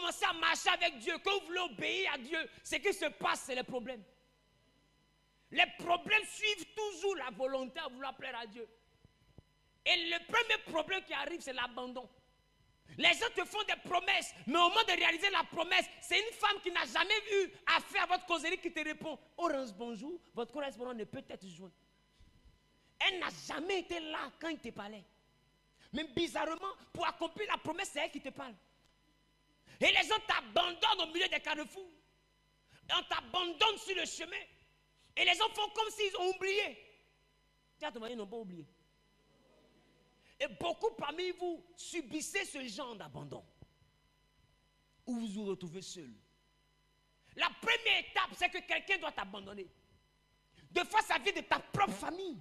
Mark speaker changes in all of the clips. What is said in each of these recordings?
Speaker 1: commencez à marcher avec Dieu, que vous voulez obéir à Dieu, ce qui se passe, c'est les problèmes. Les problèmes suivent toujours la volonté à vouloir plaire à Dieu. Et le premier problème qui arrive, c'est l'abandon. Les gens te font des promesses, mais au moment de réaliser la promesse, c'est une femme qui n'a jamais eu affaire à votre causerie qui te répond « Orange, bonjour, votre correspondant ne peut être joint. » Elle n'a jamais été là quand il te parlait. Mais bizarrement, pour accomplir la promesse, c'est elle qui te parle. Et les gens t'abandonnent au milieu des carrefours. On t'abandonne sur le chemin. Et les gens font comme s'ils ont oublié. Tiens, ton mari, ils n'ont pas oublié. Et beaucoup parmi vous subissez ce genre d'abandon. Où vous vous retrouvez seul. La première étape, c'est que quelqu'un doit t'abandonner. Des fois, ça vient de ta propre famille.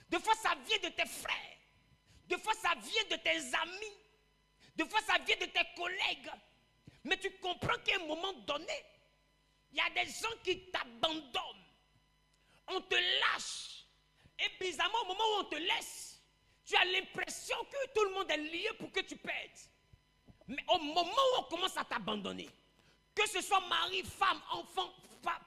Speaker 1: Des fois, ça vient de tes frères. Des fois, ça vient de tes amis. Des fois, ça vient de tes collègues. Mais tu comprends qu'à un moment donné, il y a des gens qui t'abandonnent. On te lâche. Et bizarrement, au moment où on te laisse, tu as l'impression que tout le monde est lié pour que tu perdes. Mais au moment où on commence à t'abandonner, que ce soit mari, femme, enfant,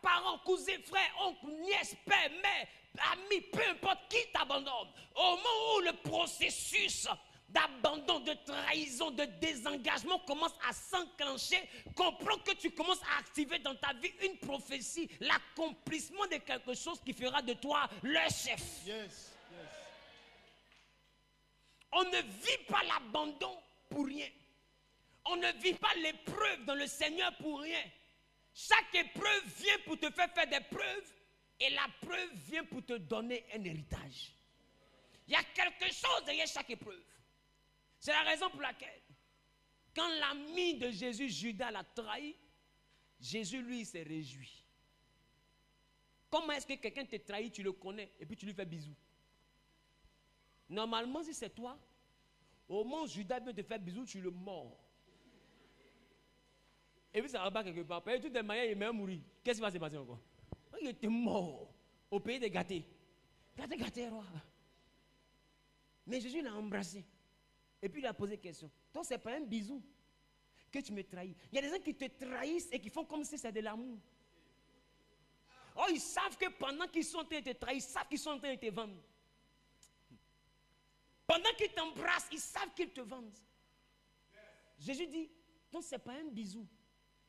Speaker 1: parents, cousins, frères, oncles, nièces, père, mère, amis, peu importe qui t'abandonne, au moment où le processus d'abandon, de trahison, de désengagement commence à s'enclencher, comprends que tu commences à activer dans ta vie une prophétie, l'accomplissement de quelque chose qui fera de toi le chef.
Speaker 2: Yes.
Speaker 1: On ne vit pas l'abandon pour rien. On ne vit pas l'épreuve dans le Seigneur pour rien. Chaque épreuve vient pour te faire des preuves et la preuve vient pour te donner un héritage. Il y a quelque chose derrière chaque épreuve. C'est la raison pour laquelle, quand l'ami de Jésus, Judas, l'a trahi, Jésus, lui, s'est réjoui. Comment est-ce que quelqu'un te trahit, tu le connais, et puis tu lui fais bisous? Normalement, si c'est toi, au moment où Judas veut te faire bisous, tu le mords. Et puis ça va pas quelque part. Et de toutes les manières, il est même mourir. Qu'est-ce qui va se passer encore? Il était mort au pays des gâtés. Gâté, roi. Mais Jésus l'a embrassé. Et puis il a posé question. Toi, c'est pas un bisou que tu me trahis. Il y a des gens qui te trahissent et qui font comme si c'était de l'amour. Oh, ils savent que pendant qu'ils sont en train de te trahir, ils savent qu'ils sont en train de te vendre. Pendant qu'ils t'embrassent, ils savent qu'ils te vendent. Jésus dit, non, ce n'est pas un bisou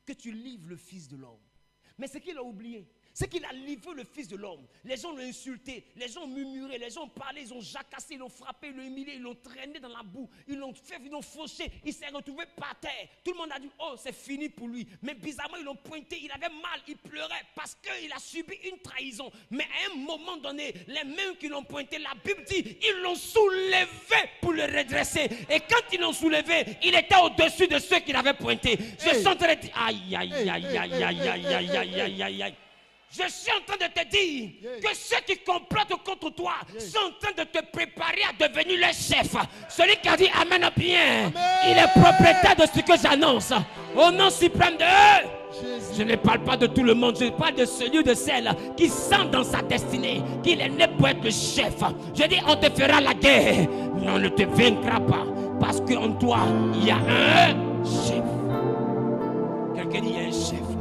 Speaker 1: que tu livres le Fils de l'homme. Mais ce qu'il a oublié, c'est qu'il a livré le Fils de l'homme. Les gens l'ont insulté, les gens ont murmuré, les gens ont parlé, ils ont jacassé, ils l'ont frappé, ils l'ont humilié, ils l'ont traîné dans la boue, ils l'ont fait, ils l'ont fauché, il s'est retrouvé par terre. Tout le monde a dit, oh, c'est fini pour lui. Mais bizarrement, ils l'ont pointé, il avait mal, il pleurait parce qu'il a subi une trahison. Mais à un moment donné, les mains qui l'ont pointé, la Bible dit, ils l'ont soulevé pour le redresser. Et quand ils l'ont soulevé, il était au-dessus de ceux qui l'avaient pointé. Je suis en train de dire, aïe, aïe, aïe, aïe, aïe, aïe, aïe, aïe, aïe, aïe, aïe. Je suis en train de te dire que ceux qui complotent contre toi sont en train de te préparer à devenir le chef. Celui qui a dit Amen bien, il est propriétaire de ce que j'annonce. Au nom suprême de eux. Je ne parle pas de tout le monde, je parle de celui ou de celle qui sent dans sa destinée qu'il est né pour être le chef. Je dis on te fera la guerre, mais on ne te vaincra pas. Parce qu'en toi, il y a un chef. Quelqu'un dit il y a un chef.